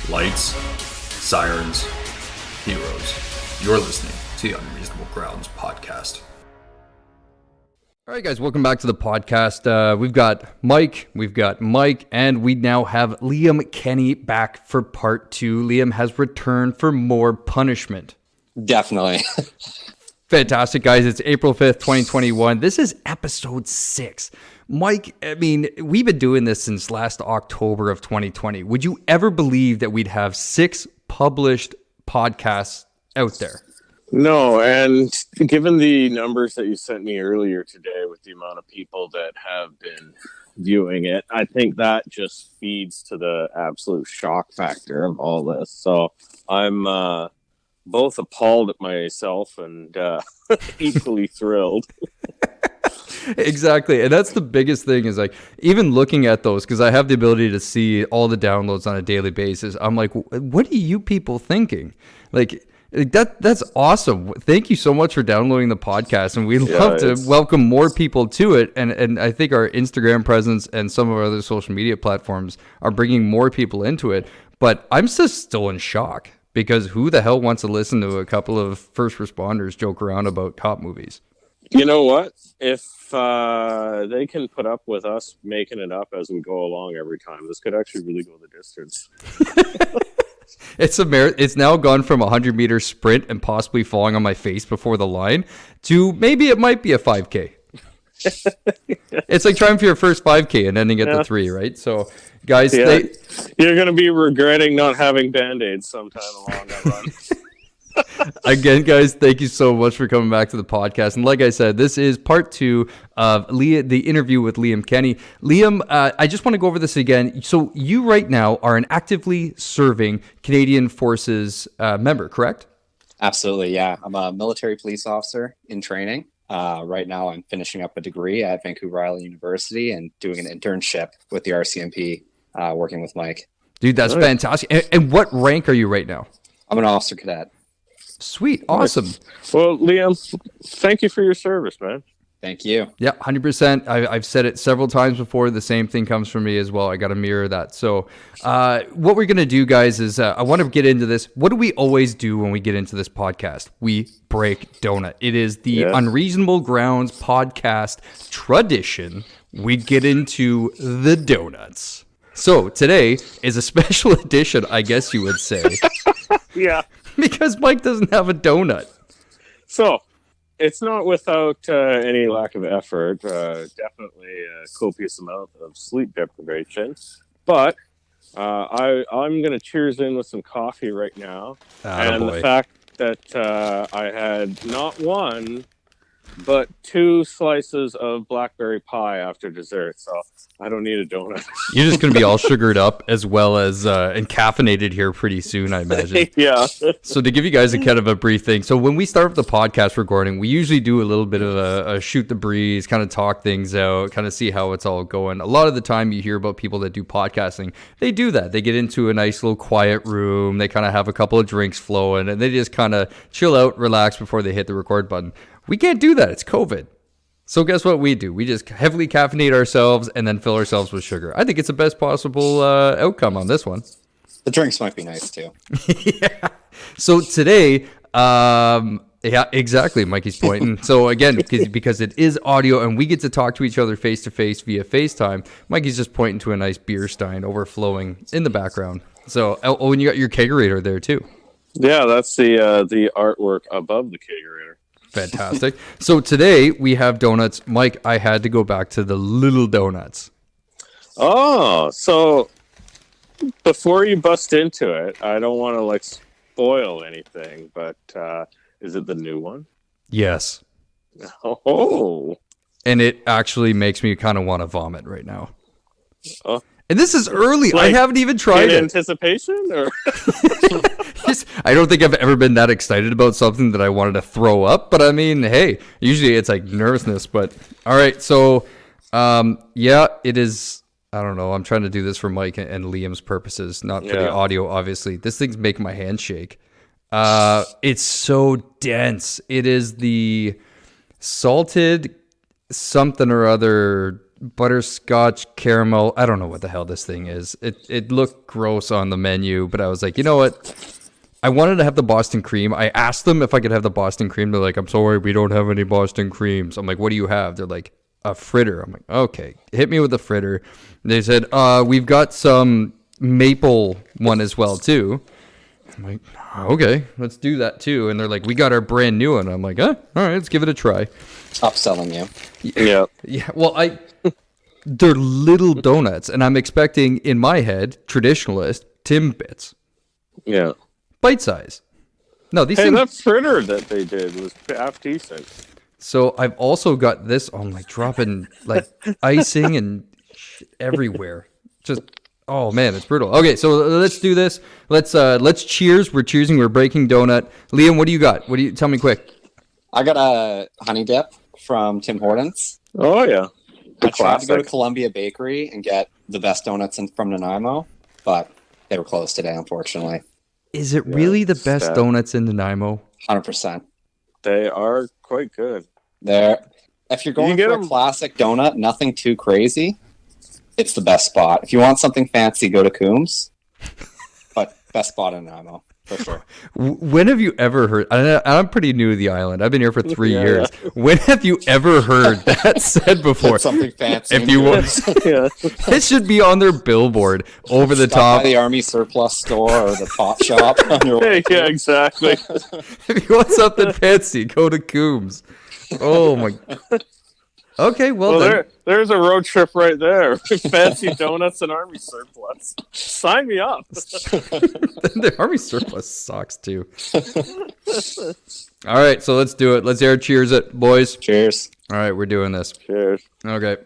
Lights, sirens, heroes. You're listening to the Unreasonable Grounds podcast. All right, guys, welcome back to the podcast. We've got Mike, and we now have Liam Kenny back for part 2. Liam has returned for more punishment. Definitely. Fantastic, guys. It's April 5th, 2021. This is episode 6. Mike, I mean, we've been doing this since last October of 2020. Would you ever believe that we'd have 6 published podcasts out there? No, and given the numbers that you sent me earlier today with the amount of people that have been viewing it, I think that just feeds to the absolute shock factor of all this. So I'm both appalled at myself and equally thrilled. Exactly. And that's the biggest thing is like, even looking at those, because I have the ability to see all the downloads on a daily basis. I'm like, what are you people thinking? Like that's awesome. Thank you so much for downloading the podcast. And we'd love to welcome more people to it. And I think our Instagram presence and some of our other social media platforms are bringing more people into it. But I'm just still in shock because who the hell wants to listen to a couple of first responders joke around about cop movies? You know what? If they can put up with us making it up as we go along every time, this could actually really go the distance. It's now gone from a 100-meter sprint and possibly falling on my face before the line to maybe it might be a 5K. It's like trying for your first 5K and ending at the 3, right? So, guys, you're going to be regretting not having Band-Aids sometime along that run. Again, guys, thank you so much for coming back to the podcast. And like I said, this is part 2 of the interview with Liam Kenny. Liam, I just want to go over this again. So you right now are an actively serving Canadian Forces member, correct? Absolutely, yeah. I'm a military police officer in training. Right now, I'm finishing up a degree at Vancouver Island University and doing an internship with the RCMP, working with Mike. Dude, that's fantastic. And what rank are you right now? I'm an officer cadet. Sweet. Awesome. Well, Liam, thank you for your service, man. Thank you. Yeah, 100%. I've said it several times before. The same thing comes from me as well. I got to mirror that. So what we're going to do, guys, is I want to get into this. What do we always do when we get into this podcast? We break donut. It is the Unreasonable Grounds podcast tradition. We get into the donuts. So today is a special edition, I guess you would say. Yeah. Because Mike doesn't have a donut. So, it's not without any lack of effort. Definitely a copious amount of sleep deprivation. But I'm going to cheers in with some coffee right now. The fact that I had not one, but 2 slices of blackberry pie after dessert. So, I don't need a donut. You're just going to be all sugared up as well as and caffeinated here pretty soon, I imagine. Yeah. So to give you guys a kind of a brief thing. So when we start the podcast recording, we usually do a little bit of a shoot the breeze, kind of talk things out, kind of see how it's all going. A lot of the time you hear about people that do podcasting, they do that. They get into a nice little quiet room. They kind of have a couple of drinks flowing and they just kind of chill out, relax before they hit the record button. We can't do that. It's COVID. So guess what we do? We just heavily caffeinate ourselves and then fill ourselves with sugar. I think it's the best possible outcome on this one. The drinks might be nice too. Yeah. So today, yeah, exactly. Mikey's pointing. So again, because it is audio and we get to talk to each other face to face via FaceTime, Mikey's just pointing to a nice beer stein overflowing in the background. So, oh, and you got your kegerator there too. Yeah, that's the artwork above the kegerator. Fantastic. So today we have donuts. Mike, I had to go back to the little donuts. Oh, so before you bust into it, I don't want to spoil anything, but is it the new one? Yes. Oh. And it actually makes me kind of want to vomit right now. Oh. And this is early. I haven't even tried it. Anticipation? Or? I don't think I've ever been that excited about something that I wanted to throw up. But I mean, hey, usually it's like nervousness. But all right. So, yeah, it is. I don't know. I'm trying to do this for Mike and Liam's purposes, not for the audio, obviously. This thing's making my hand shake. It's so dense. It is the salted something or other butterscotch caramel. I don't know what the hell this thing is. It looked gross on the menu, but I was like, you know what? I wanted to have the Boston cream. I asked them if I could have the Boston cream. They're like, I'm sorry, we don't have any Boston creams. I'm like, what do you have? They're like, a fritter. I'm like, okay, hit me with a fritter. They said, we've got some maple one as well too. I'm like, okay, let's do that too. And they're like, we got our brand new one. I'm like, all right, let's give it a try. Upselling you. Yeah. Yeah, well, they're little donuts, and I'm expecting, in my head, traditionalist, Timbits. Yeah. Bite size. No, these Hey, things... that fritter that they did was half decent. So I've also got this, I'm like dropping like icing and shit everywhere. Just, oh man, it's brutal. Okay, so let's do this. Let's cheers. We're cheersing, we're breaking donut. Liam, what do you got? Tell me quick. I got a honey dip from Tim Hortons. Oh, yeah. I tried to go to Columbia Bakery and get the best donuts from Nanaimo, but they were closed today, unfortunately. Is it really the best sad. donuts in Nanaimo? 100%. They are quite good. If you're going get for a classic donut, nothing too crazy, it's the best spot. If you want something fancy, go to Coombs. But best spot in Nanaimo, for sure. When have you ever heard... I'm pretty new to the island. I've been here for 3 years. When have you ever heard that said before? Something fancy. If you want, Yeah. it should be on their billboard over the Stop top. by the Army Surplus store or the Top Shop on your way. Yeah, exactly. If you want something fancy, go to Coombs. Oh my. Okay, well then. There's a road trip right there. Fancy donuts and Army surplus. Sign me up. The Army surplus sucks too. All right, so let's do it. Let's air cheers it, boys. Cheers. All right, we're doing this. Cheers. Okay.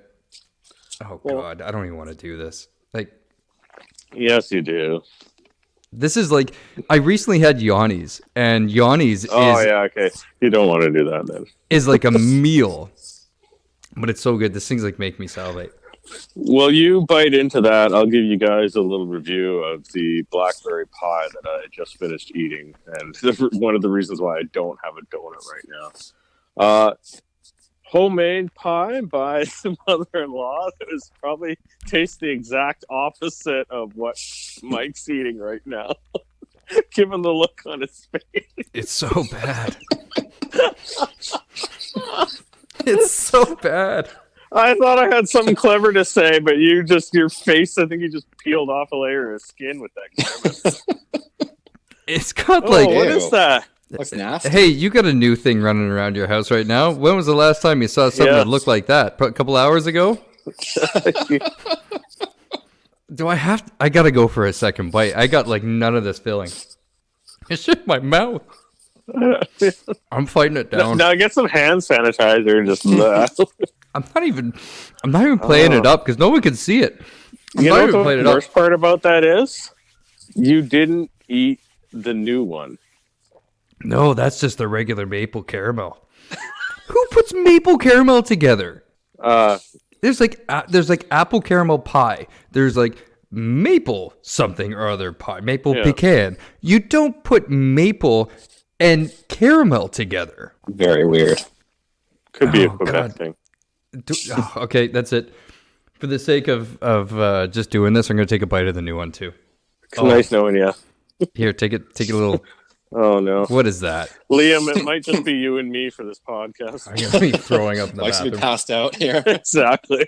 Oh God, I don't even want to do this. Like, Yes, you do. this is like, I recently had Yanni's, and Yanni's Oh, yeah, okay. You don't want to do that then. is like a meal, but it's so good. This thing's like make me salivate. Well, you bite into that. I'll give you guys a little review of the blackberry pie that I just finished eating, and one of the reasons why I don't have a donut right now. Homemade pie by the mother-in-law that is probably tastes the exact opposite of what Mike's eating right now, given the look on his face. It's so bad. It's so bad. I thought I had something clever to say, but your face, I think you just peeled off a layer of skin with that grimace. It's got Oh, like, what Ew. is that? Looks nasty. hey, you got a new thing running around your house right now. When was the last time you saw something that Yes. looked like that? A couple hours ago? Do I have I gotta go for a second bite. I got like none of this filling. It's just my mouth. I'm fighting it down. Now get some hand sanitizer and just. I'm not even playing it up because no one can see it. I'm You not know even what playing the it up. worst part about that is? You didn't eat the new one. No, that's just the regular maple caramel. Who puts maple caramel together? There's like apple caramel pie. There's like maple something or other pie. Maple Yeah. pecan. You don't put maple and caramel together. Very weird. Could be a Oh, Quebec God. thing. Okay, that's it. For the sake of just doing this, I'm gonna take a bite of the new one too. It's nice knowing you. Here, take it. Take a little. Oh no, What is that? Liam! It might just be you and me for this podcast. I'm gonna be throwing up in the Likes to be bathroom. passed out here. Exactly.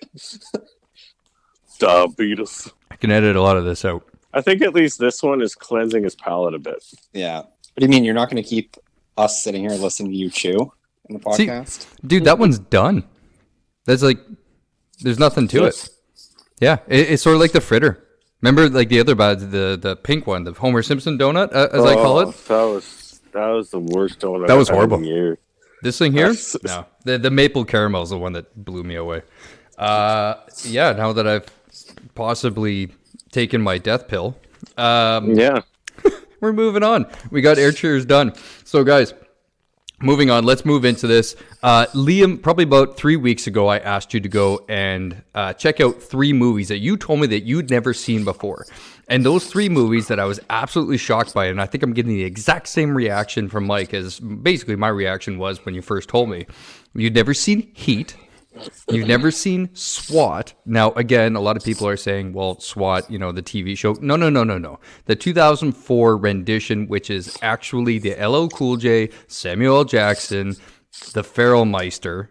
Diabetes. I can edit a lot of this out. I think at least this one is cleansing his palate a bit. Yeah. What do you mean you're not going to keep us sitting here listening to you chew in the See- podcast? Dude, that one's done. That's like, there's nothing to it. Yeah, it's sort of like the fritter. Remember, like the other bad, the pink one, the Homer Simpson donut, as I call it. That was the worst donut. That was I've had in horrible. years. This thing here, Yes. no, the maple caramel is the one that blew me away. Yeah, now that I've possibly taken my death pill, Yeah. we're moving on. We got air cheers done. So, guys, moving on. Let's move into this. Liam, probably about 3 weeks ago, I asked you to go and check out 3 movies that you told me that you'd never seen before. And those 3 movies that I was absolutely shocked by, and I think I'm getting the exact same reaction from Mike as basically my reaction was when you first told me. You'd never seen Heat, You've never seen SWAT. Now, again, a lot of people are saying, well, SWAT, the TV show. No. The 2004 rendition, which is actually the LL Cool J, Samuel L. Jackson, the Farrell Meister,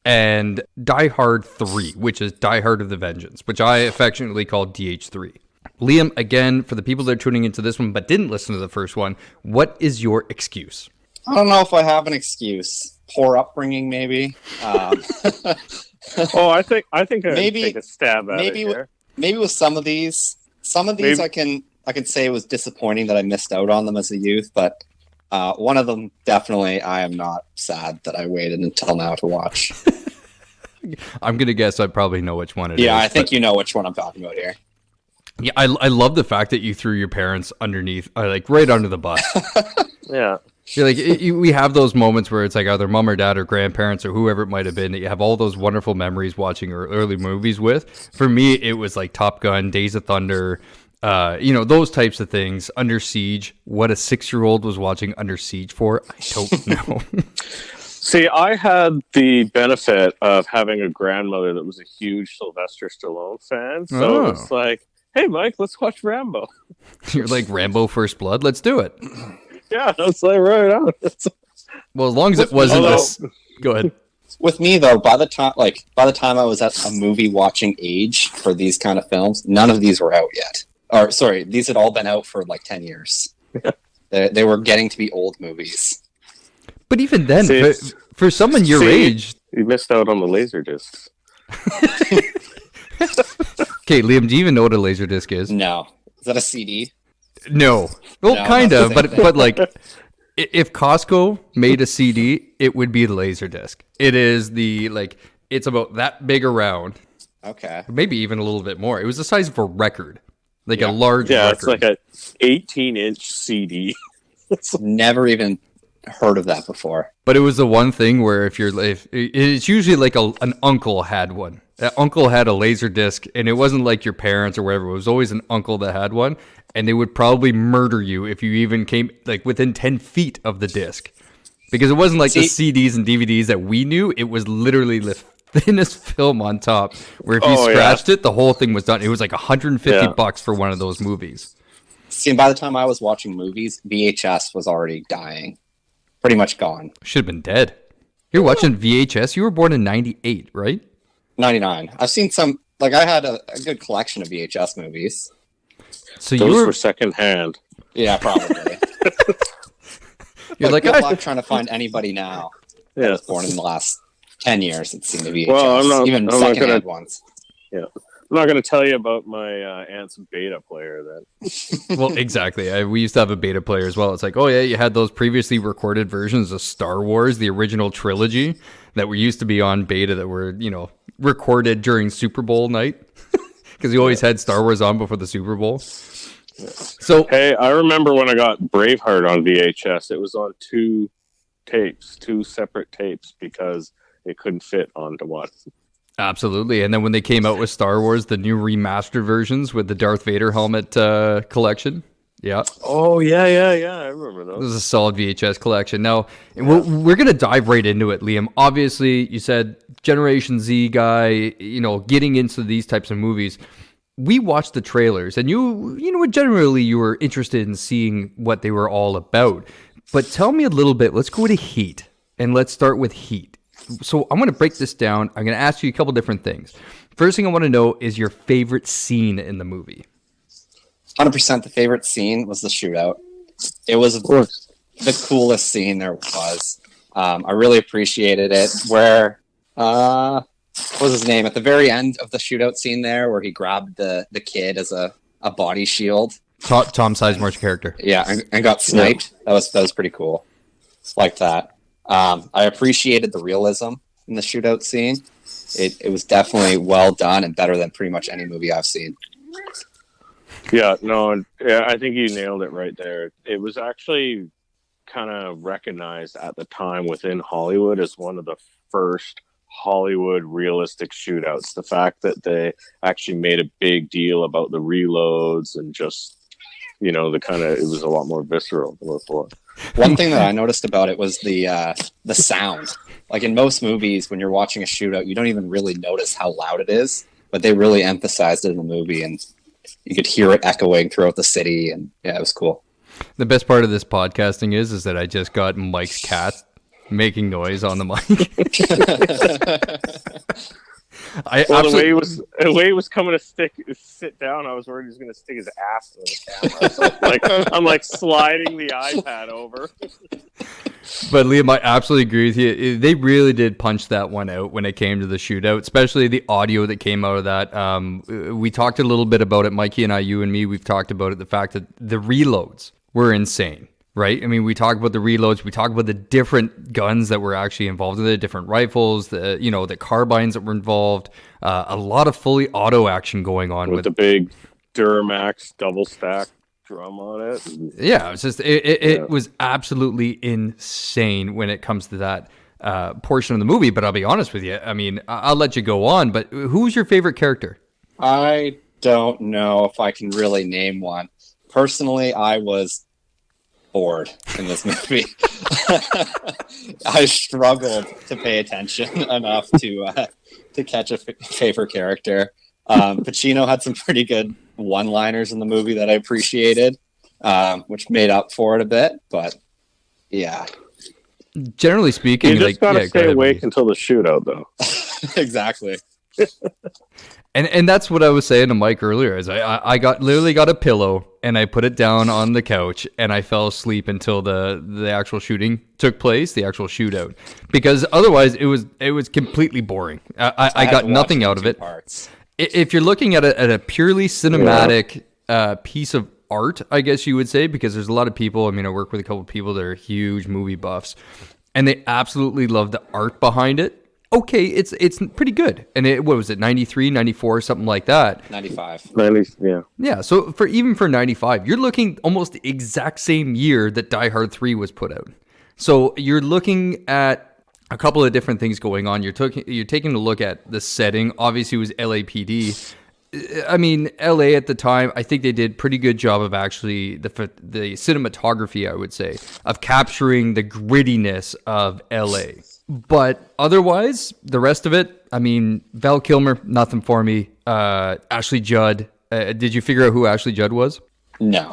and Die Hard 3, which is Die Hard of the Vengeance, which I affectionately call DH3. Liam, again, for the people that are tuning into this one but didn't listen to the first one, what is your excuse? I don't know if I have an excuse. Poor upbringing, maybe. I think I'd take a stab at it here. Maybe with some of these I can say it was disappointing that I missed out on them as a youth, but one of them definitely I am not sad that I waited until now to watch. I'm gonna guess I probably know which one it is. Yeah, I think you know which one I'm talking about here. Yeah, I love the fact that you threw your parents underneath, like right under the bus. Yeah. You're like, we have those moments where it's like either mom or dad or grandparents or whoever it might have been that you have all those wonderful memories watching early movies with. For me, it was like Top Gun, Days of Thunder, those types of things. Under Siege. What a 6-year-old was watching Under Siege for, I don't know. See, I had the benefit of having a grandmother that was a huge Sylvester Stallone fan. So it's like, hey, Mike, let's watch Rambo. You're like, Rambo First Blood? Let's do it. Yeah, it's like right on. Well, as long as it wasn't this. Go ahead. With me though, by the time I was at a movie watching age for these kind of films, none of these were out yet. Or sorry, these had all been out for like 10 years. They were getting to be old movies. But even then, for someone your age, you missed out on the laser discs. Okay, Liam, do you even know what a laser disc is? No. Is that a CD? No. Well, No, kind of, not the same but like, if Costco made a CD, it would be the Laserdisc. It is it's about that big around. Okay. Maybe even a little bit more. It was the size of a record, a large record. Yeah, it's like a 18-inch CD. Never even heard of that before. But it was the one thing where if it's usually like an uncle had one. That uncle had a Laserdisc, and it wasn't like your parents or whatever. It was always an uncle that had one, and they would probably murder you if you even came like within 10 feet of the disc. Because it wasn't like the CDs and DVDs that we knew. It was literally the thinnest film on top, where if you scratched it, the whole thing was done. It was like $150 for one of those movies. See, and by the time I was watching movies, VHS was already dying. Pretty much gone. Should have been dead. You're watching VHS? You were born in 98, right? 99. I've seen some, like I had a good collection of VHS movies. So those were secondhand. Yeah, probably. You're like, good luck trying to find anybody now that was born in the last 10 years that's seen the VHS. Well, even secondhand ones. Yeah. I'm not going to tell you about my aunt's beta player then. Well, exactly. We used to have a beta player as well. It's like, oh yeah, you had those previously recorded versions of Star Wars, the original trilogy that were used to be on beta that were, recorded during Super Bowl night. Because you always had Star Wars on before the Super Bowl. So, hey, I remember when I got Braveheart on VHS, it was on two separate tapes because it couldn't fit onto one. Absolutely. And then when they came out with Star Wars, the new remastered versions with the Darth Vader helmet collection. Yeah. Oh, yeah. I remember those. This is a solid VHS collection. Now, we're going to dive right into it, Liam. Obviously, you said Generation Z guy, getting into these types of movies. We watched the trailers, and generally you were interested in seeing what they were all about. But tell me a little bit. Let's go to Heat, and let's start with Heat. So I'm going to break this down. I'm going to ask you a couple different things. First thing I want to know is your favorite scene in the movie. 100% the favorite scene was the shootout. It was the coolest scene there was. I really appreciated it. Where, what was his name? At the very end of the shootout scene there, where he grabbed the kid as a body shield. Tom Sizemore's character. Yeah, and got sniped. Yeah. That was pretty cool. Like that. I appreciated the realism in the shootout scene. It was definitely well done and better than pretty much any movie I've seen. Yeah, no, I think you nailed it right there. It was actually kind of recognized at the time within Hollywood as one of the first Hollywood realistic shootouts. The fact that they actually made a big deal about the reloads and just, the kind of, it was a lot more visceral than before. One thing that I noticed about it was the sound. Like in most movies, when you're watching a shootout, you don't even really notice how loud it is, but they really emphasized it in the movie, and you could hear it echoing throughout the city, and yeah, it was cool. The best part of this podcasting is that I just got Mike's cat making noise on the mic. The way he was coming to sit down, I was worried he was going to stick his ass in the camera. So I'm like sliding the iPad over. But Liam, I absolutely agree with you. They really did punch that one out when it came to the shootout, especially the audio that came out of that. We talked a little bit about it, Mikey and I, you and me. We've talked about it. The fact that the reloads were insane. Right? I mean, we talk about the reloads. We talk about the different guns that were actually involved in the different rifles, the carbines that were involved. A lot of fully auto action going on with the big Duramax double stack drum on it. Yeah, it's just it was absolutely insane when it comes to that portion of the movie. But I'll be honest with you. I mean, I'll let you go on. But who's your favorite character? I don't know if I can really name one. Personally, I was bored in this movie. I struggled to pay attention enough to catch a favorite character. Pacino had some pretty good one-liners in the movie that I appreciated, which made up for it a bit. But yeah, generally speaking, you just gotta stay awake until the shootout, though. Exactly. And that's what I was saying to Mike earlier. Is I literally got a pillow and I put it down on the couch and I fell asleep until the actual shooting took place, the actual shootout, because otherwise it was completely boring. I got nothing out of it. Parts. If you're looking at a purely cinematic piece of art, I guess you would say, because there's a lot of people. I mean, I work with a couple of people that are huge movie buffs, and they absolutely love the art behind it. Okay, it's pretty good. And what was it, 93, 94, something like that? 95. 90, yeah. Yeah, so for 95, you're looking almost the exact same year that Die Hard 3 was put out. So you're looking at a couple of different things going on. You're taking a look at the setting. Obviously, it was LAPD. I mean, LA at the time, I think they did pretty good job of actually the cinematography, I would say, of capturing the grittiness of LA. But otherwise, the rest of it, I mean, Val Kilmer, nothing for me. Ashley Judd. Did you figure out who Ashley Judd was? No.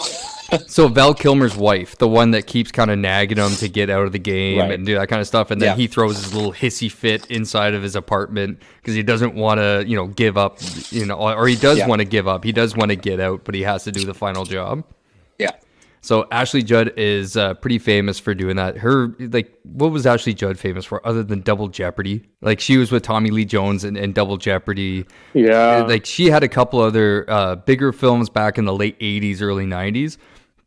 So Val Kilmer's wife, the one that keeps kind of nagging him to get out of the game and do that kind of stuff. And then he throws his little hissy fit inside of his apartment because he doesn't want to, give up, or he does want to give up. He does want to get out, but he has to do the final job. Yeah. So Ashley Judd is pretty famous for doing that. What was Ashley Judd famous for other than Double Jeopardy? Like, she was with Tommy Lee Jones in Double Jeopardy. Yeah. Like, she had a couple other bigger films back in the late 80s, early 90s.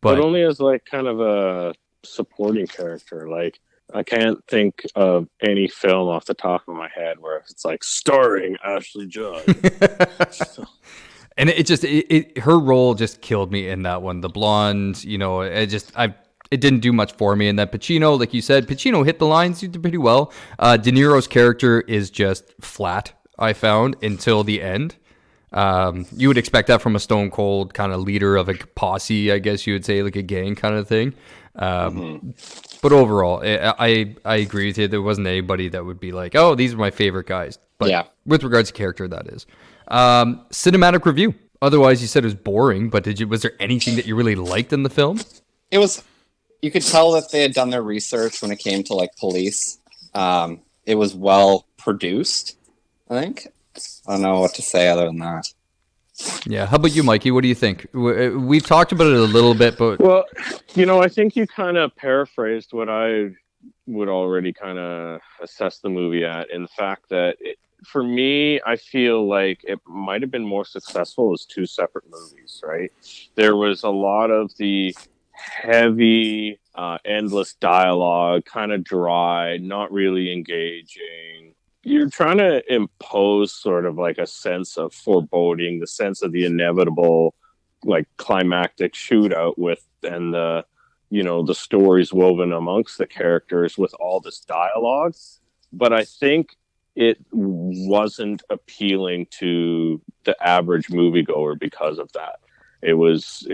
But only as like kind of a supporting character. Like, I can't think of any film off the top of my head where it's like starring Ashley Judd. And her role just killed me in that one. The blonde, it didn't do much for me. And then Pacino, like you said, Pacino hit the lines, he did pretty well. De Niro's character is just flat, I found, until the end. You would expect that from a stone cold kind of leader of a posse, I guess you would say, like a gang kind of thing. But overall, I agree with you. There wasn't anybody that would be like, oh, these are my favorite guys. But with regards to character, that is. Cinematic review. Otherwise, you said it was boring, but was there anything that you really liked in the film? It was, you could tell that they had done their research when it came to like police. It was well produced, I think. I don't know what to say other than that. Yeah. How about you, Mikey? What do you think? We've talked about it a little bit, but... Well, I think you kind of paraphrased what I would already kind of assess the movie at, in the fact that, for me, I feel like it might have been more successful as two separate movies, right? There was a lot of the heavy, endless dialogue, kind of dry, not really engaging. You're trying to impose sort of like a sense of foreboding, the sense of the inevitable, like climactic shootout and the stories woven amongst the characters with all this dialogue. But I think it wasn't appealing to the average moviegoer because of that. It was,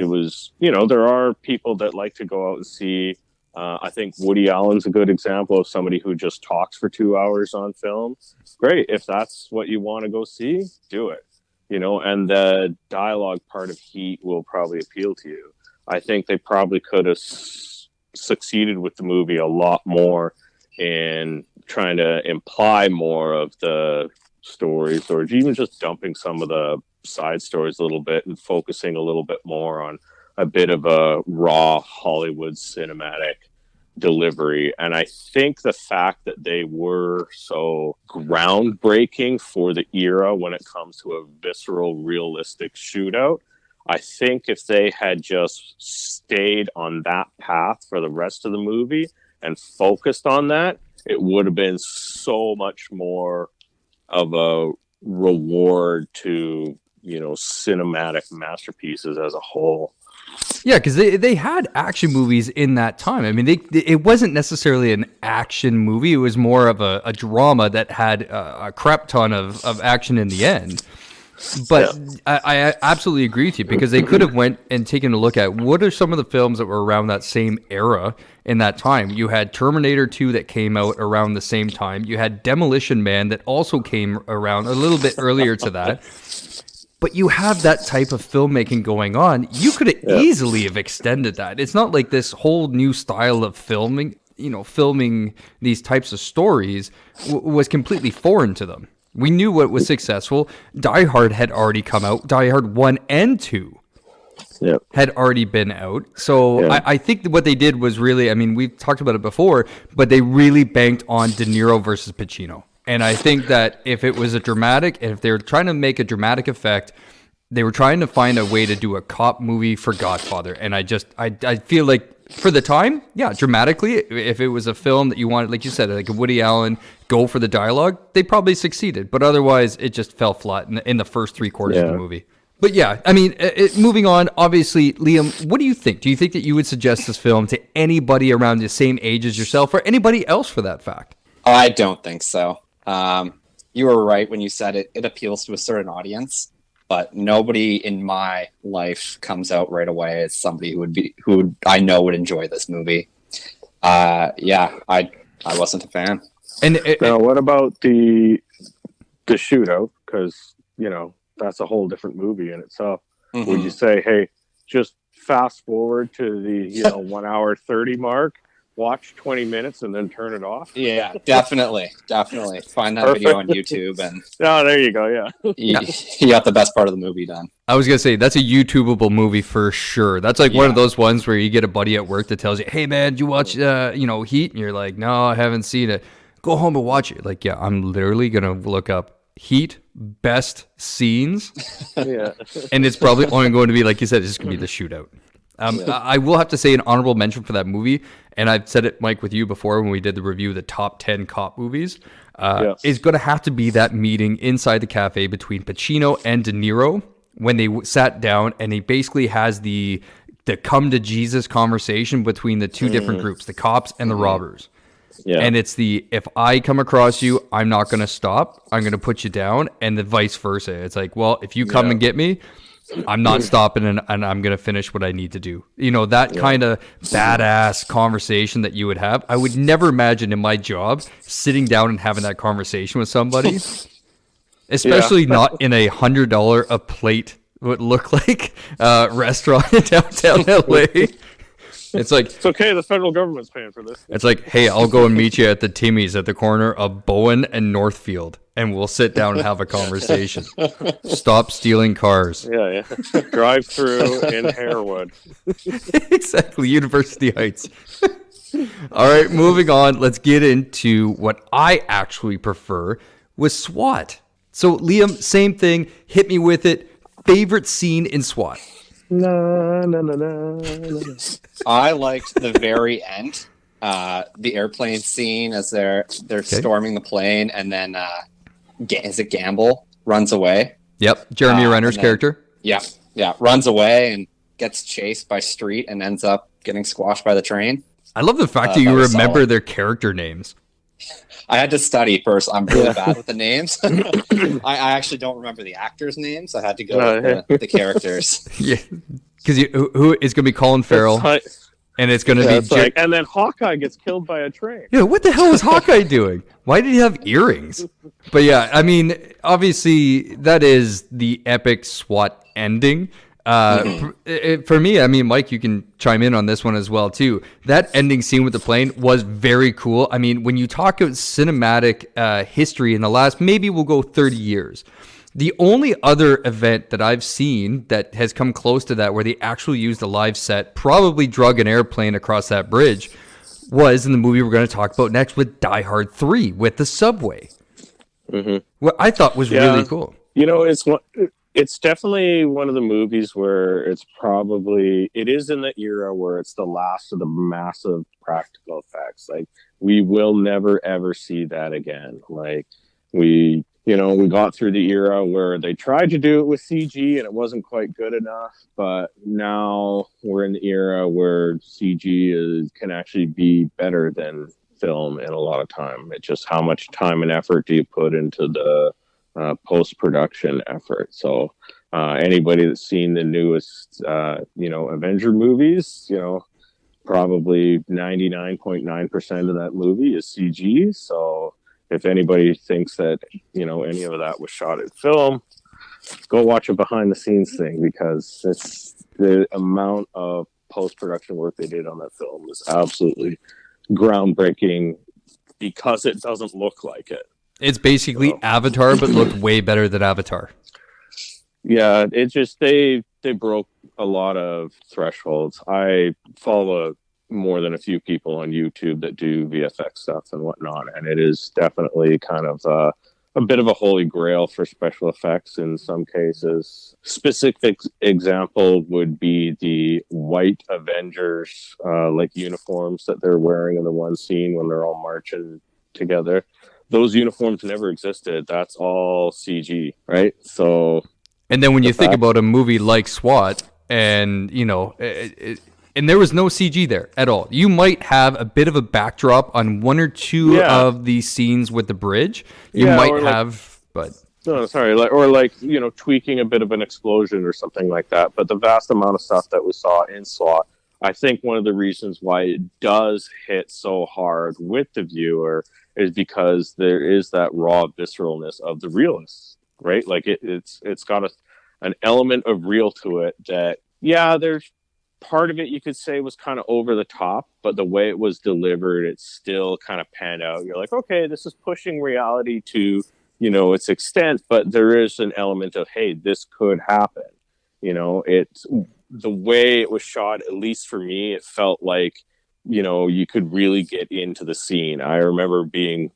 there are people that like to go out and see. I think Woody Allen's a good example of somebody who just talks for 2 hours on film. Great. If that's what you want to go see, do it. And the dialogue part of Heat will probably appeal to you. I think they probably could have succeeded with the movie a lot more in trying to imply more of the stories, or even just dumping some of the side stories a little bit and focusing a little bit more on a bit of a raw Hollywood cinematic delivery. And I think the fact that they were so groundbreaking for the era when it comes to a visceral, realistic shootout, I think if they had just stayed on that path for the rest of the movie and focused on that, it would have been so much more of a reward to, cinematic masterpieces as a whole. Yeah, because they had action movies in that time. I mean, it wasn't necessarily an action movie. It was more of a drama that had a crap ton of action in the end. But yeah. I absolutely agree with you, because they could have went and taken a look at what are some of the films that were around that same era in that time. You had Terminator 2 that came out around the same time. You had Demolition Man that also came around a little bit earlier to that. But you have that type of filmmaking going on. You could have easily have extended that. It's not like this whole new style of filming, filming these types of stories was completely foreign to them. We knew what was successful. Die Hard had already come out. Die Hard 1 and 2 had already been out. So I think what they did was really, I mean, we've talked about it before, but they really banked on De Niro versus Pacino. And I think that if it was if they were trying to make a dramatic effect, they were trying to find a way to do a cop movie for Godfather. And I feel like for the time, dramatically, if it was a film that you wanted, like you said, like a Woody Allen, go for the dialogue, they probably succeeded. But otherwise, it just fell flat in the first 3/4 of the movie. But yeah, I mean, moving on, obviously, Liam, what do you think? Do you think that you would suggest this film to anybody around the same age as yourself, or anybody else for that fact? I don't think so. You were right when you said it appeals to a certain audience, but nobody in my life comes out right away as somebody who I know would enjoy this movie. I wasn't a fan. And now, what about the Shootout? Because that's a whole different movie in itself. Mm-hmm. Would you say, hey, just fast forward to the 1 hour 30 mark? Watch 20 minutes and then turn it off? Yeah, definitely. Find that video on YouTube and there you go. You got the best part of the movie done. I was gonna say that's a YouTubeable movie for sure. That's like one of those ones where you get a buddy at work that tells you, "Hey man, did you watch Heat?" And you're like, "No, I haven't seen it." Go home and watch it. Like, I'm literally gonna look up Heat best scenes, and it's probably only going to be, like you said, it's just gonna be the Shootout. I will have to say an honorable mention for that movie, and I've said it, Mike, with you before when we did the review of the top 10 cop movies, is going to have to be that meeting inside the cafe between Pacino and De Niro when they sat down, and he basically has the come to Jesus conversation between the two different groups, the cops and the robbers. Yeah. And it's if I come across you, I'm not going to stop. I'm going to put you down, and the vice versa. It's like, well, if you come and get me, I'm not stopping, and I'm going to finish what I need to do. That kind of badass conversation that you would have. I would never imagine in my job sitting down and having that conversation with somebody, especially not in a $100 a plate would look like restaurant in downtown LA. It's like, it's okay, the federal government's paying for this. It's like, hey, I'll go and meet you at the Timmy's at the corner of Bowen and Northfield, and we'll sit down and have a conversation. Stop stealing cars. Yeah. Drive through in Harewood. Exactly, University Heights. All right, moving on. Let's get into what I actually prefer with SWAT. So, Liam, same thing. Hit me with it. Favorite scene in SWAT? I liked the very end, the airplane scene as they're storming the plane, and then is it Gamble runs away? Yep, Jeremy Renner's character. Yeah, runs away and gets chased by Street and ends up getting squashed by the train. I love the fact that you remember their character names. I had to study first. I'm really bad with the names. I actually don't remember the actors' names. I had to go with the characters. Yeah, because who is going to be Colin Farrell, and it's going to be and then Hawkeye gets killed by a train. Yeah, what the hell was Hawkeye doing? Why did he have earrings? But yeah, I mean, obviously that is the epic SWAT ending. For me, I mean, Mike, you can chime in on this one as well too. That ending scene with the plane was very cool. I mean, when you talk about cinematic history in the last, maybe we'll go 30 years. The only other event that I've seen that has come close to that, where they actually used a live set, probably drug an airplane across that bridge, was in the movie we're going to talk about next with Die Hard 3 with the subway. What I thought was really cool. You know, it's definitely one of the movies where it is in the era where it's the last of the massive practical effects. Like, we will never ever see that again. Like, we got through the era where they tried to do it with CG and it wasn't quite good enough, but now we're in the era where CG can actually be better than film in a lot of time. It's just how much time and effort do you put into the post-production effort. So anybody that's seen the newest Avenger movies, probably 99.9% of that movie is CG. So if anybody thinks that any of that was shot in film, go watch a behind the scenes thing, because it's the amount of post-production work they did on that film is absolutely groundbreaking, because it doesn't look like it. It's basically Avatar, but looked way better than Avatar. Yeah, it just they broke a lot of thresholds. I follow more than a few people on YouTube that do VFX stuff and whatnot, and it is definitely kind of a bit of a holy grail for special effects in some cases. Specific example would be the white Avengers uniforms that they're wearing in the one scene when they're all marching together. Those uniforms never existed. That's all CG, right? So, and then when you think about a movie like SWAT, and and there was no CG there at all. You might have a bit of a backdrop on one or two of the scenes with the bridge. You might have, but no, sorry, tweaking a bit of an explosion or something like that. But the vast amount of stuff that we saw in SWAT, I think one of the reasons why it does hit so hard with the viewer is because there is that raw visceralness of the realness, right? Like it's got an element of real to it that, there's part of it you could say was kind of over the top, but the way it was delivered, it still kind of panned out. You're like, okay, this is pushing reality to, its extent, but there is an element of, hey, this could happen. It's the way it was shot, at least for me, it felt like, you could really get into the scene. I remember being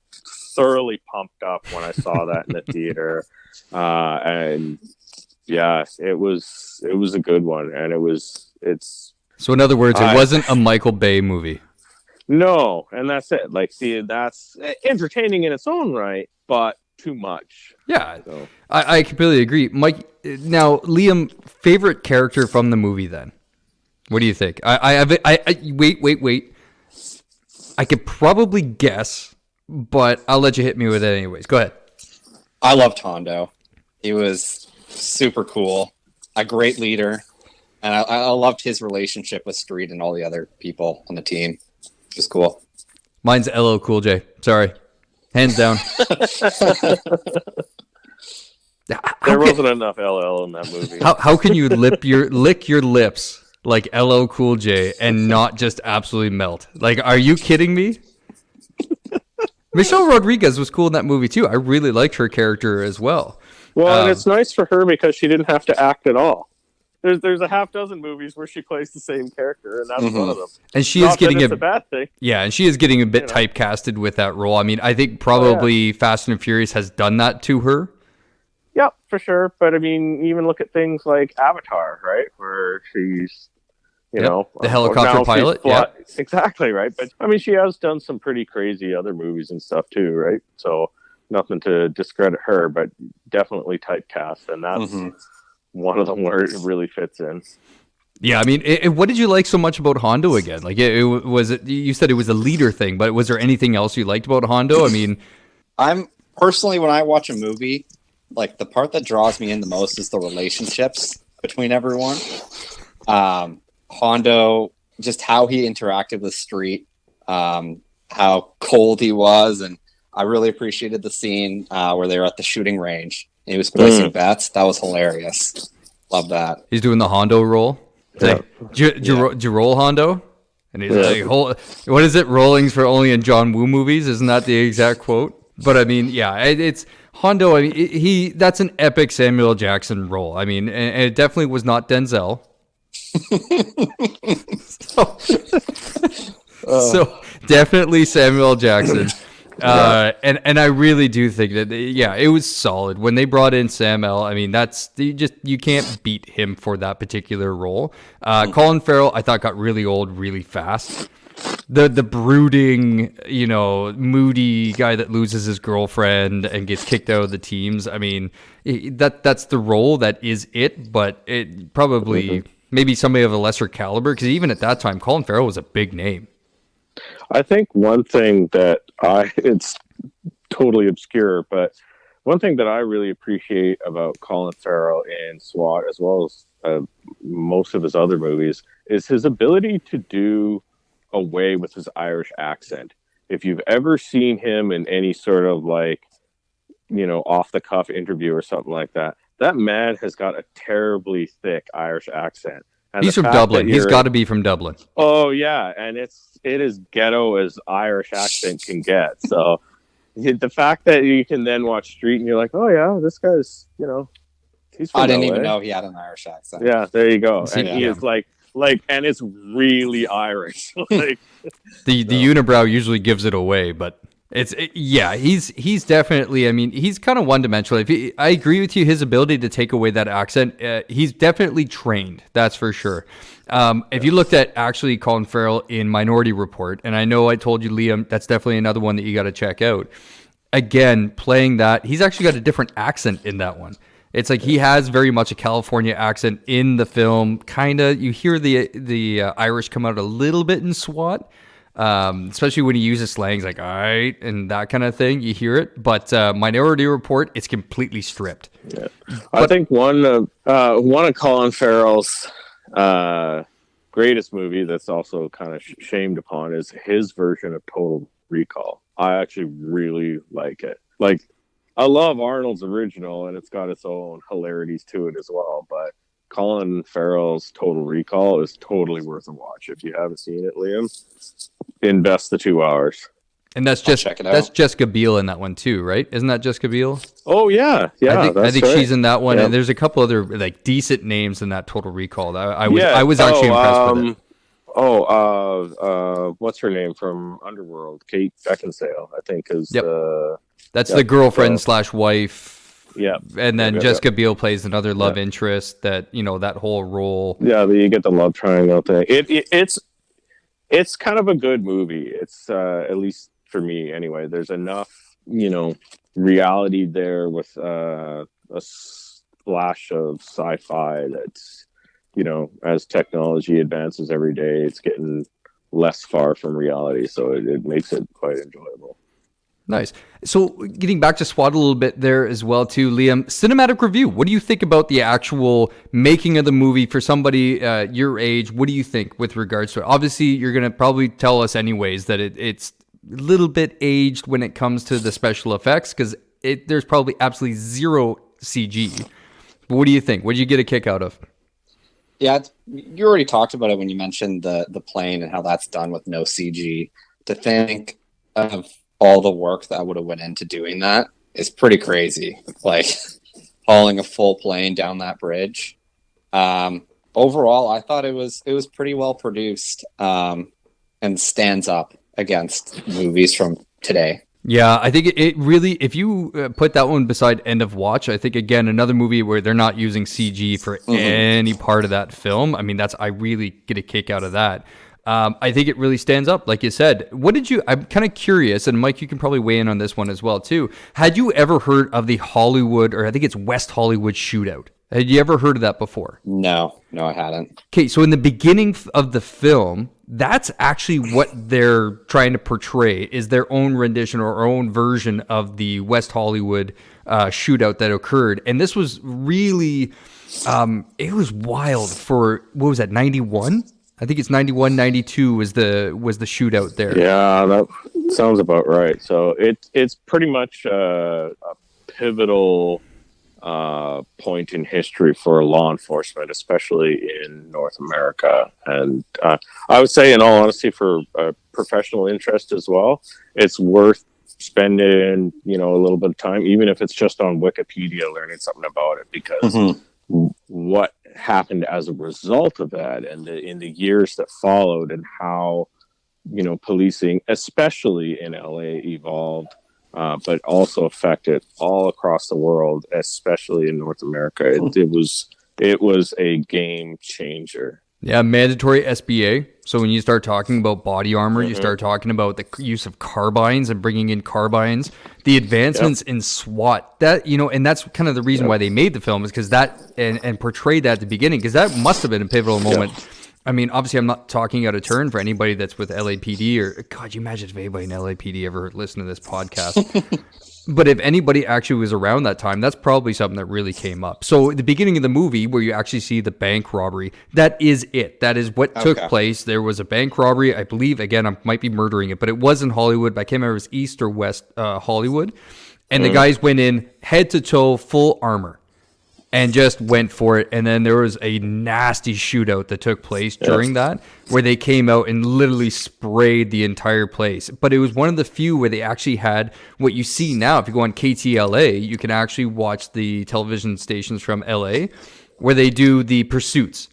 thoroughly pumped up when I saw that in the theater. And yeah, it was a good one. And so in other words, it wasn't a Michael Bay movie. No. And that's it. Like, see, that's entertaining in its own right, but too much. Yeah. So. I completely agree. Mike, now Liam, favorite character from the movie then? What do you think? Wait. I could probably guess, but I'll let you hit me with it anyways. Go ahead. I loved Hondo. He was super cool, a great leader, and I loved his relationship with Street and all the other people on the team. It was cool. Mine's LL Cool J. Sorry. Hands down. There wasn't enough LL in that movie. How can you lick your lips like LL Cool J and not just absolutely melt? Like, are you kidding me? Michelle Rodriguez was cool in that movie too. I really liked her character as well. Well, and it's nice for her because she didn't have to act at all. There's a half dozen movies where she plays the same character, and that's one of them. And she is getting a bad thing. Yeah, and she is getting a bit typecasted with that role. I mean, I think probably Fast and Furious has done that to her. Yeah, for sure. But I mean, even look at things like Avatar, right? Where she's, the helicopter pilot. Yeah, exactly, right. But I mean, she has done some pretty crazy other movies and stuff too, right? So nothing to discredit her, but definitely typecast, and that's one of them where it really fits in. Yeah, I mean, what did you like so much about Hondo again? Like, you said it was a leader thing, but was there anything else you liked about Hondo? I mean, I'm personally, when I watch a movie, like the part that draws me in the most is the relationships between everyone. Hondo, just how he interacted with Street, how cold he was, and I really appreciated the scene where they were at the shooting range. He was placing bets. That was hilarious. Love that. he's doing the Hondo roll. It's like, did you roll Hondo? And he's like, what is it? Rollings for only in John Woo movies? Isn't that the exact quote? But I mean, yeah, it's Hondo. I mean, that's an epic Samuel L. Jackson role. I mean, and it definitely was not Denzel. So definitely Samuel L. Jackson. And I really do think that, yeah, it was solid when they brought in Sam L. I mean, you can't beat him for that particular role. Colin Farrell, I thought, got really old really fast. The brooding, moody guy that loses his girlfriend and gets kicked out of the teams. I mean, that's the role that is it, but it probably maybe somebody of a lesser caliber, because even at that time, Colin Farrell was a big name. I think one thing that it's totally obscure, but one thing that I really appreciate about Colin Farrell in SWAT, as well as most of his other movies, is his ability to do away with his Irish accent. If you've ever seen him in any sort of off the cuff interview or something like that, that man has got a terribly thick Irish accent. And he's from Dublin. He's got to be from Dublin. Oh yeah, and it is ghetto as Irish accent can get. So the fact that you can then watch Street and you're like, oh yeah, this guy's he's from I didn't LA. even know he had an Irish accent. Yeah, there you go. See, and he is like, and it's really Irish. The unibrow usually gives it away, but he's definitely, I mean, he's kind of one-dimensional. I agree with you, his ability to take away that accent, he's definitely trained, that's for sure. If you looked at actually Colin Farrell in Minority Report, and I know I told you, Liam, that's definitely another one that you got to check out. Again, playing that, he's actually got a different accent in that one. It's like he has very much a California accent in the film. Kind of, you hear the Irish come out a little bit in SWAT, especially when he uses slangs like "all right" and that kind of thing. You hear it, but Minority Report, it's completely stripped. Yeah. I think one of Colin Farrell's greatest movie that's also kind of shamed upon is his version of Total Recall. I actually really like it. Like, I love Arnold's original, and it's got its own hilarities to it as well. But Colin Farrell's Total Recall is totally worth a watch. If you haven't seen it, Liam, invest the 2 hours. And that's Jessica Biel in that one too, right? Isn't that Jessica Biel? Oh yeah. I think right. she's in that one, Yeah. and there's a couple other like decent names in that Total Recall. I was actually impressed with it. What's her name from Underworld? Kate Beckinsale, I think, is that's the girlfriend / wife. Yeah. And then Jessica Biel plays another love interest that, that whole role. Yeah, you get the love triangle thing. It's kind of a good movie. It's at least for me anyway. There's enough, reality there with a splash of sci-fi that's, as technology advances every day, it's getting less far from reality. So it makes it quite enjoyable. Nice. So getting back to SWAT a little bit there as well too, Liam, cinematic review. What do you think about the actual making of the movie for somebody your age? What do you think with regards to it? Obviously, you're going to probably tell us anyways that it's a little bit aged when it comes to the special effects because there's probably absolutely zero CG. But what do you think? What did you get a kick out of? Yeah, you already talked about it when you mentioned the plane and how that's done with no CG. To think of all the work that would have went into doing that is pretty crazy. Like hauling a full plane down that bridge. Overall, I thought it was pretty well produced and stands up against movies from today. Yeah, I think it really, if you put that one beside End of Watch, I think, again, another movie where they're not using CG for any part of that film. I mean, I really get a kick out of that. I think it really stands up, like you said. I'm kind of curious, and Mike, you can probably weigh in on this one as well, too. Had you ever heard of the Hollywood, or I think it's West Hollywood Shootout? Had you ever heard of that before? No, I hadn't. Okay, so in the beginning of the film, that's actually what they're trying to portray, is their own rendition or own version of the West Hollywood shootout that occurred. And this was really, it was wild for, what was that, 91? I think it's 91, 92 was the shootout there. Yeah, that sounds about right. So it's pretty much a pivotal point in history for law enforcement, especially in North America. And I would say, in all honesty, for professional interest as well, it's worth spending, a little bit of time, even if it's just on Wikipedia, learning something about it, because what happened as a result of that, and in the years that followed, and how, policing, especially in LA, evolved, but also affected all across the world, especially in North America. It was a game changer. Yeah, mandatory SBA. So when you start talking about body armor, you start talking about the use of carbines and bringing in carbines, the advancements in SWAT. That, and that's kind of the reason why they made the film, is because that and portrayed that at the beginning, because that must have been a pivotal moment. I mean, obviously, I'm not talking out of turn for anybody that's with LAPD, or God, you imagine if anybody in LAPD ever listened to this podcast. But if anybody actually was around that time, that's probably something that really came up. So at the beginning of the movie, where you actually see the bank robbery, that is it. That is what took place. There was a bank robbery. I believe, again, I might be murdering it, but it was in Hollywood. But I can't remember if it was East or West Hollywood. And the guys went in head to toe, full armor, and just went for it. And then there was a nasty shootout that took place during that, where they came out and literally sprayed the entire place. But it was one of the few where they actually had what you see now. If you go on KTLA, you can actually watch the television stations from LA, where they do the pursuits,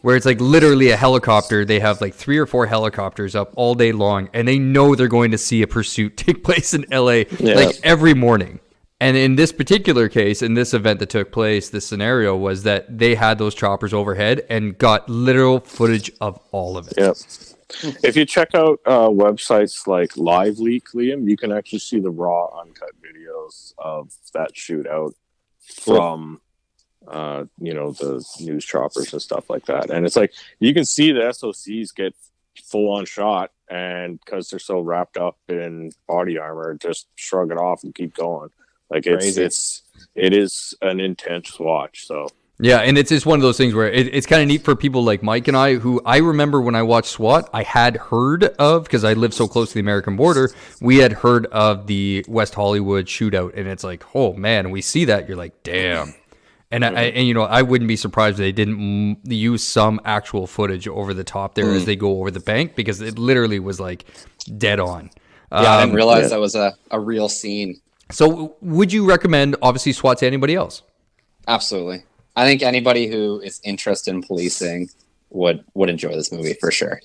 where it's like literally a helicopter. They have like 3 or 4 helicopters up all day long, and they know they're going to see a pursuit take place in LA like every morning. And in this particular case, in this event that took place, this scenario was that they had those choppers overhead and got literal footage of all of it. Yep. If you check out websites like Live Leak, Liam, you can actually see the raw, uncut videos of that shootout from, the news choppers and stuff like that. And it's like, you can see the SOCs get full on shot, and because they're so wrapped up in body armor, just shrug it off and keep going. Like it is an intense watch. So yeah, and it's just one of those things where it's kind of neat for people like Mike and I, who I remember when I watched SWAT, I had heard of, because I live so close to the American border, we had heard of the West Hollywood shootout, and it's like, oh man, we see that, you're like, damn. And I wouldn't be surprised if they didn't use some actual footage over the top there as they go over the bank, because it literally was like dead on. I didn't realize that was a real scene. So would you recommend, obviously, SWAT to anybody else? Absolutely. I think anybody who is interested in policing would enjoy this movie for sure.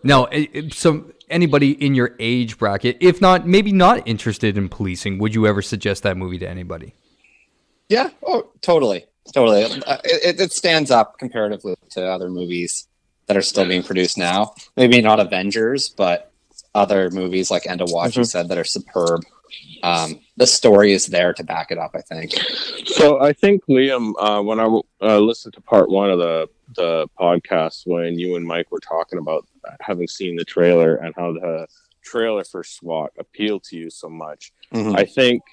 Now, so anybody in your age bracket, if not, maybe not interested in policing, would you ever suggest that movie to anybody? Yeah. Oh, totally. It stands up comparatively to other movies that are still being produced now. Maybe not Avengers, but other movies like End of Watch, you said, that are superb. The story is there to back it up, I think. So I think, Liam, when I listened to part 1 of the podcast, when you and Mike were talking about having seen the trailer and how the trailer for SWAT appealed to you so much, I think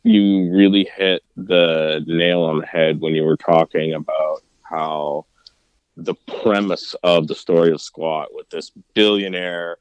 you really hit the nail on the head when you were talking about how the premise of the story of SWAT, with this billionaire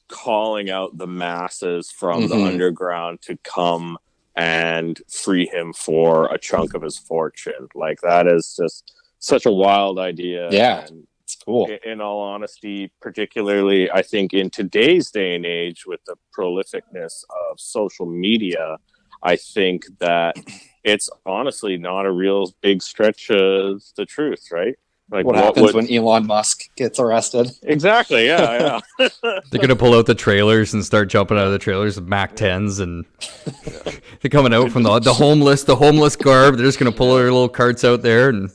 calling out the masses from the underground to come and free him for a chunk of his fortune. Like, that is just such a wild idea. Yeah, and it's cool. In all honesty, particularly, I think in today's day and age, with the prolificness of social media, I think that it's honestly not a real big stretch of the truth, right? Like, what happens when Elon Musk gets arrested? Exactly, yeah. They're going to pull out the trailers and start jumping out of the trailers with Mac 10s, and they're coming out from the homeless garb. They're just going to pull their little carts out there, and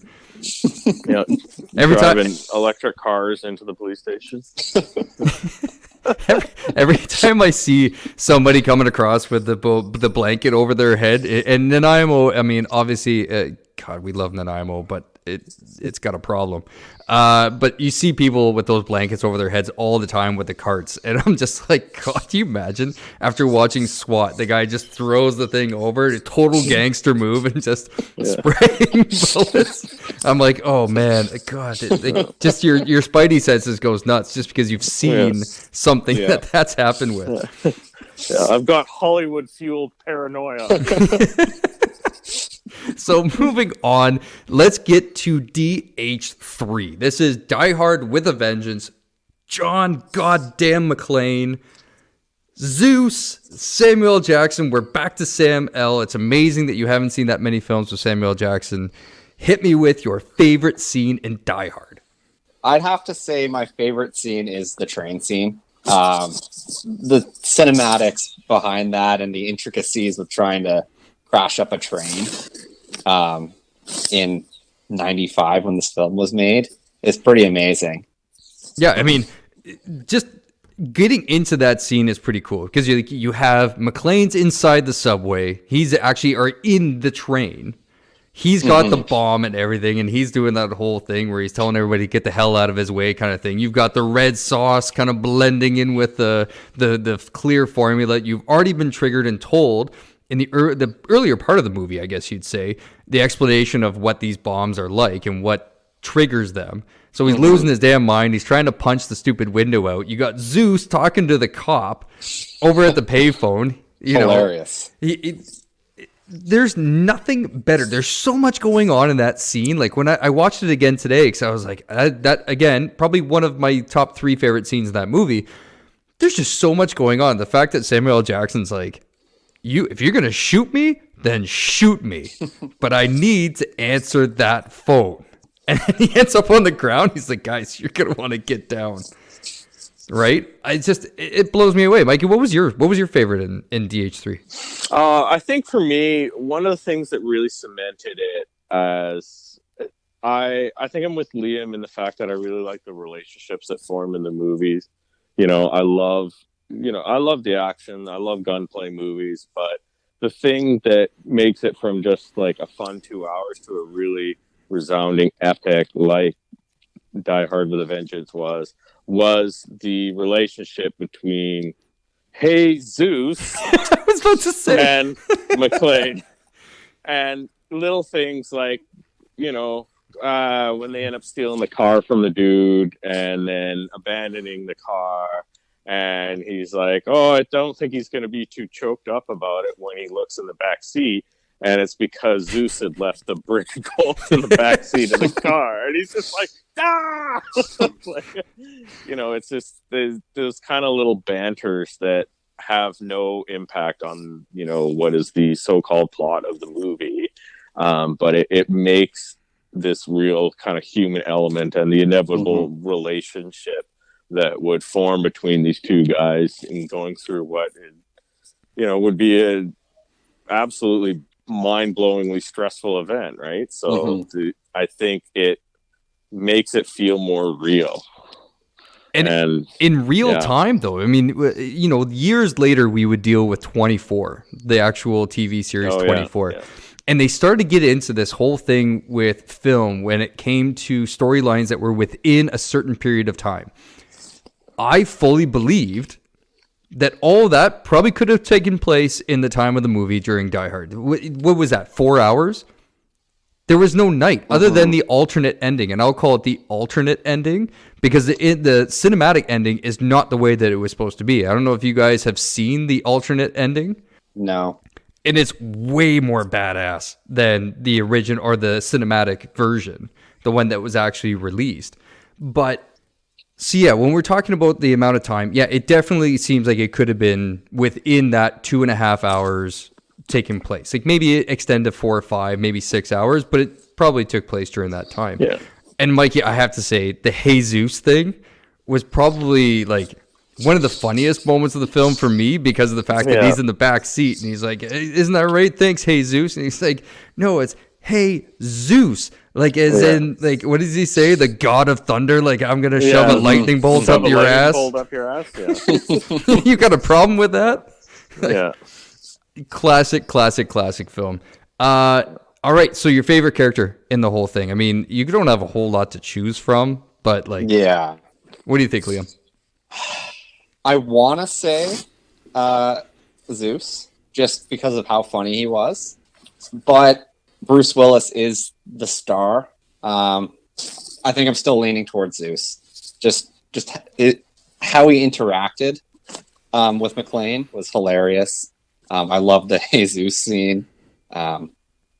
driving electric cars into the police station. Every time I see somebody coming across with the blanket over their head, and then obviously, God, we love Nanaimo, but it's got a problem. But you see people with those blankets over their heads all the time with the carts, and I'm just like, God, can you imagine after watching SWAT, the guy just throws the thing over, a total gangster move, and just spraying bullets. I'm like, oh man, God, just your spidey senses goes nuts just because you've seen something that's happened with. Yeah, I've got Hollywood fueled paranoia. So moving on, let's get to DH3. This is Die Hard with a Vengeance. John goddamn McClane, Zeus, Samuel Jackson. We're back to Sam L. It's amazing that you haven't seen that many films with Samuel Jackson. Hit me with your favorite scene in Die Hard. I'd have to say my favorite scene is the train scene. The cinematics behind that and the intricacies of trying to crash up a train in 95 when this film was made is pretty amazing. Yeah, I mean, just getting into that scene is pretty cool because you have McClane's inside the subway. He's actually in the train. He's got the bomb and everything, and he's doing that whole thing where he's telling everybody to get the hell out of his way kind of thing. You've got the red sauce kind of blending in with the clear formula. You've already been triggered and told in the earlier part of the movie, I guess you'd say, the explanation of what these bombs are like and what triggers them. So he's losing his damn mind. He's trying to punch the stupid window out. You got Zeus talking to the cop over at the payphone. Hilarious. There's nothing better. There's so much going on in that scene. Like when I watched it again today, because I was like, that again, probably one of my top 3 favorite scenes in that movie. There's just so much going on. The fact that Samuel L. Jackson's like, if you're going to shoot me, then shoot me. But I need to answer that phone. And then he ends up on the ground. He's like, guys, you're going to want to get down. Right? It blows me away. Mikey, what was your favorite in DH3? I think for me, one of the things that really cemented it as I think I'm with Liam in the fact that I really like the relationships that form in the movies. I love the action. I love gunplay movies, but the thing that makes it from just like a fun 2 hours to a really resounding epic like Die Hard with a Vengeance was the relationship between Zeus I was about to say and McClane. And little things like, when they end up stealing the car from the dude and then abandoning the car. And he's like, oh, I don't think he's going to be too choked up about it when he looks in the back seat. And it's because Zeus had left the brick of gold in the back seat of the car. And he's just like, ah! It's just those kind of little banters that have no impact on, what is the so-called plot of the movie. But it makes this real kind of human element and the inevitable relationship that would form between these two guys in going through what, would be a absolutely mind-blowingly stressful event, right? So I think it makes it feel more real. And in real time, though, I mean, years later, we would deal with 24, the actual TV series 24. Yeah. And they started to get into this whole thing with film when it came to storylines that were within a certain period of time. I fully believed that all that probably could have taken place in the time of the movie during Die Hard. What was that, 4 hours? There was no night other than the alternate ending, and I'll call it the alternate ending because the cinematic ending is not the way that it was supposed to be. I don't know if you guys have seen the alternate ending. No. And it's way more badass than the original or the cinematic version, the one that was actually released. But so yeah, when we're talking about the amount of time, yeah, it definitely seems like it could have been within that 2.5 hours taking place. Like maybe it extended to 4 or 5, maybe 6 hours, but it probably took place during that time. Yeah. And Mikey, I have to say, the Jesus thing was probably like one of the funniest moments of the film for me because of the fact that he's in the back seat and he's like, hey, isn't that right? Thanks, Jesus. And he's like, no, it's hey, Zeus. Like, as in, like, what does he say? The god of thunder? Like, I'm going to shove a lightning bolt up your ass? Bolt up your ass, yeah. You got a problem with that? Yeah. Classic film. All right, so your favorite character in the whole thing. I mean, you don't have a whole lot to choose from, but like, Yeah. what do you think, Liam? I want to say Zeus, just because of how funny he was. But Bruce Willis is the star. I think I'm still leaning towards Zeus. How he interacted with McClane was hilarious. I love the Jesus scene.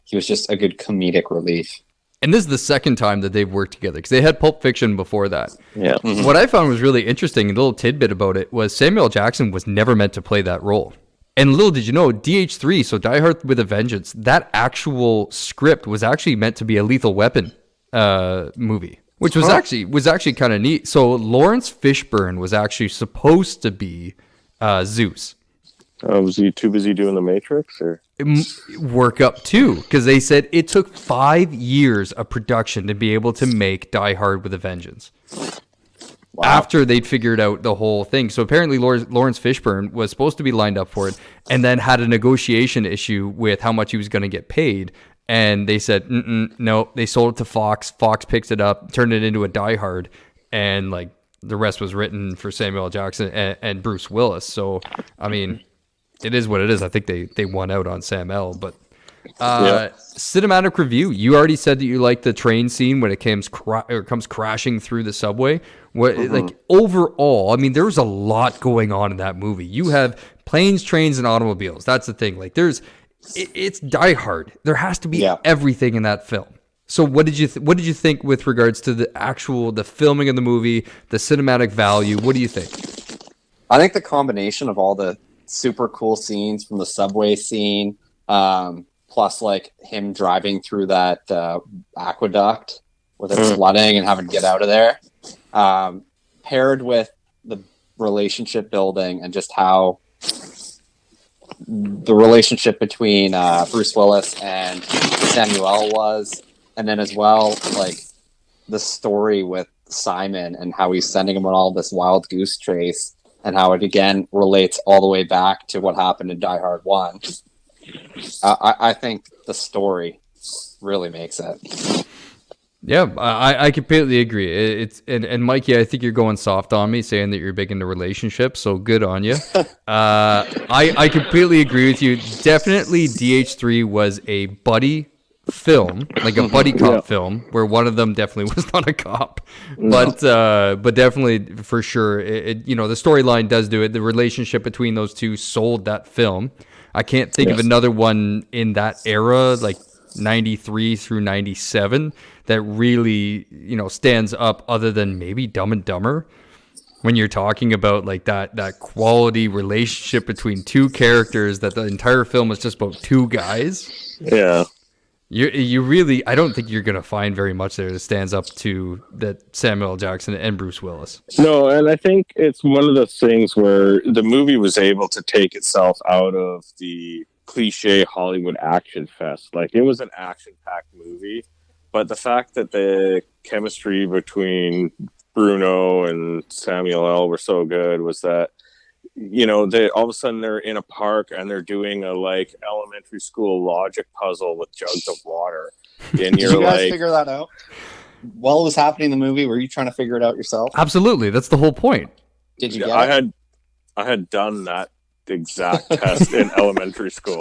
He was just a good comedic relief. And this is the second time that they've worked together because they had Pulp Fiction before that. Yeah. Mm-hmm. What I found was really interesting, a little tidbit about it, was Samuel Jackson was never meant to play that role. And little did you know, DH3, so Die Hard with a Vengeance, that actual script was actually meant to be a Lethal Weapon movie, which was actually kind of neat. So Lawrence Fishburne was actually supposed to be Zeus. Was he too busy doing The Matrix, or Work up too, because they said it took 5 years of production to be able to make Die Hard with a Vengeance. Wow. After they'd figured out the whole thing. So apparently Lawrence Fishburne was supposed to be lined up for it and then had a negotiation issue with how much he was going to get paid. And they said, no, they sold it to Fox. Fox picked it up, turned it into a Die Hard, and like the rest was written for Samuel Jackson and Bruce Willis. So, I mean, it is what it is. I think they won out on Sam L. But cinematic review. You already said that you like the train scene when it comes crashing through the subway. Like overall, I mean, there's a lot going on in that movie. You have planes, trains, and automobiles. That's the thing. Like it's Die Hard. There has to be everything in that film. So what did you think with regards to the filming of the movie, the cinematic value? What do you think? I think the combination of all the super cool scenes from the subway scene, plus like him driving through that aqueduct with it flooding and having to get out of there, paired with the relationship building and just how the relationship between Bruce Willis and Samuel was, and then as well like the story with Simon and how he's sending him on all this wild goose chase, and how it again relates all the way back to what happened in Die Hard 1. I think the story really makes it. Yeah, I completely agree. And Mikey, I think you're going soft on me, saying that you're big into relationships, so good on you. I completely agree with you. Definitely DH3 was a buddy film, like a buddy cop film, where one of them definitely was not a cop, but definitely for sure, the storyline does do it. The relationship between those two sold that film. I can't think of another one in that era, like 93 through 97, that really, stands up other than maybe Dumb and Dumber. When you're talking about like that quality relationship between two characters, that the entire film is just about two guys. Yeah. You really, I don't think you're going to find very much there that stands up to that Samuel Jackson and Bruce Willis. No, and I think it's one of the things where the movie was able to take itself out of the cliche Hollywood action fest. Like, it was an action-packed movie, but the fact that the chemistry between Bruno and Samuel L. were so good was that, they all of a sudden they're in a park and they're doing a like elementary school logic puzzle with jugs of water. And Did you guys figure that out while it was happening in the movie? Were you trying to figure it out yourself? Absolutely, that's the whole point. Did you get it? I had done that exact test in elementary school.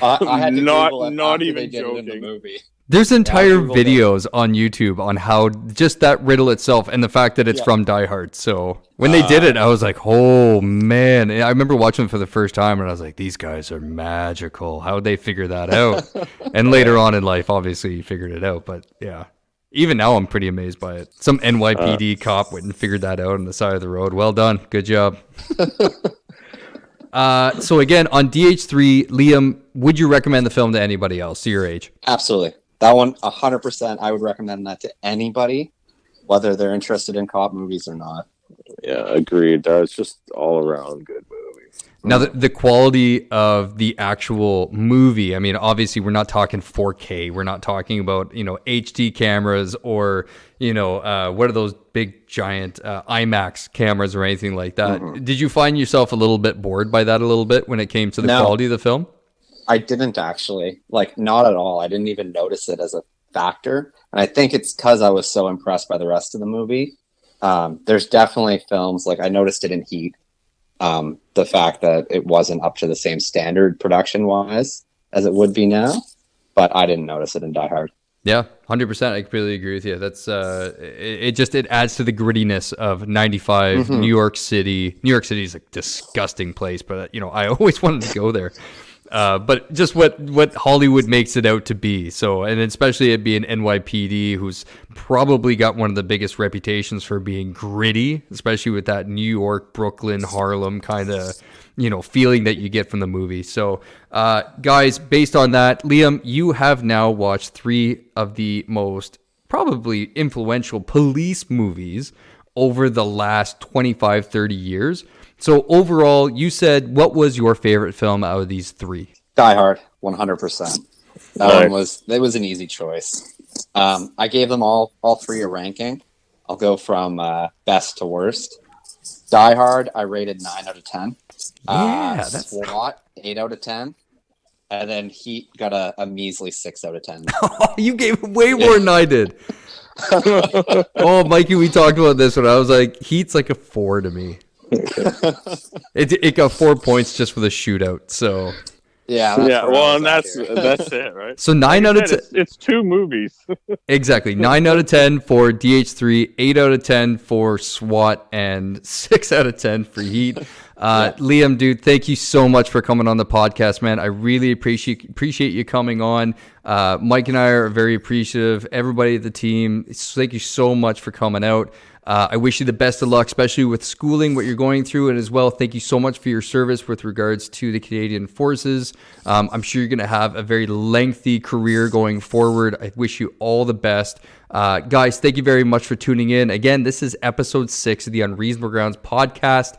I had to not even joking. In the movie. There's entire videos on YouTube on how just that riddle itself and the fact that it's from Die Hard. So when they did it, I was like, oh man. I remember watching it for the first time and I was like, these guys are magical. How'd they figure that out? And later on in life, obviously you figured it out. But yeah, even now I'm pretty amazed by it. Some NYPD cop went and figured that out on the side of the road. Well done. Good job. So again, on DH3, Liam, would you recommend the film to anybody else to your age? Absolutely. That one, 100%, I would recommend that to anybody, whether they're interested in cop movies or not. Yeah, agreed. It's just all around good movie. Now, the quality of the actual movie, I mean, obviously, we're not talking 4K. We're not talking about, HD cameras or, what are those big, giant IMAX cameras or anything like that. Mm-hmm. Did you find yourself a little bit bored by that a little bit when it came to the quality of the film? I didn't actually, like, not at all. I didn't even notice it as a factor. And I think it's because I was so impressed by the rest of the movie. There's definitely films, like I noticed it in Heat, the fact that it wasn't up to the same standard production-wise as it would be now, but I didn't notice it in Die Hard. Yeah, 100%. I completely agree with you. That's it adds to the grittiness of 95 New York City. New York City is a disgusting place, but I always wanted to go there. But just what Hollywood makes it out to be. So, and especially it being NYPD, who's probably got one of the biggest reputations for being gritty, especially with that New York, Brooklyn, Harlem kind of, feeling that you get from the movie. So, guys, based on that, Liam, you have now watched 3 of the most probably influential police movies over the last 25, 30 years. So overall, you said, what was your favorite film out of these 3? Die Hard, 100%. That one was an easy choice. I gave them all 3 a ranking. I'll go from best to worst. Die Hard, I rated 9 out of 10. Yeah, that's SWAT, 8 out of 10. And then Heat got a measly 6 out of 10. You gave way more than I did. Oh, Mikey, we talked about this when I was like, Heat's like a 4 to me. It got 4 points just for the shootout. So yeah. Well, and that's it, right? So 9 out of 10. It's 2 movies. Exactly. 9 out of 10 for DH3, 8 out of 10 for SWAT, and 6 out of 10 for Heat. Liam, dude, thank you so much for coming on the podcast, man. I really appreciate you coming on. Mike and I are very appreciative. Everybody at the team, thank you so much for coming out. I wish you the best of luck, especially with schooling, what you're going through. And as well, thank you so much for your service with regards to the Canadian Forces. I'm sure you're going to have a very lengthy career going forward. I wish you all the best. Guys, thank you very much for tuning in. Again, this is episode 6 of the Unreasonable Grounds podcast.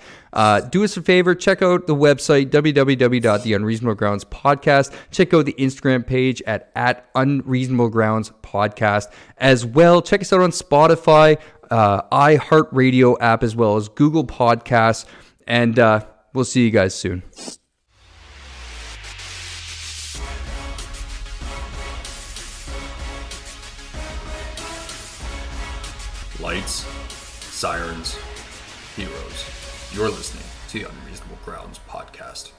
Do us a favor, check out the website, www.theunreasonablegroundspodcast. Check out the Instagram page at Unreasonable Grounds Podcast. As well, check us out on Spotify, iHeartRadio app, as well as Google Podcasts. And we'll see you guys soon. Lights, sirens, heroes. You're listening to the Unreasonable Grounds podcast.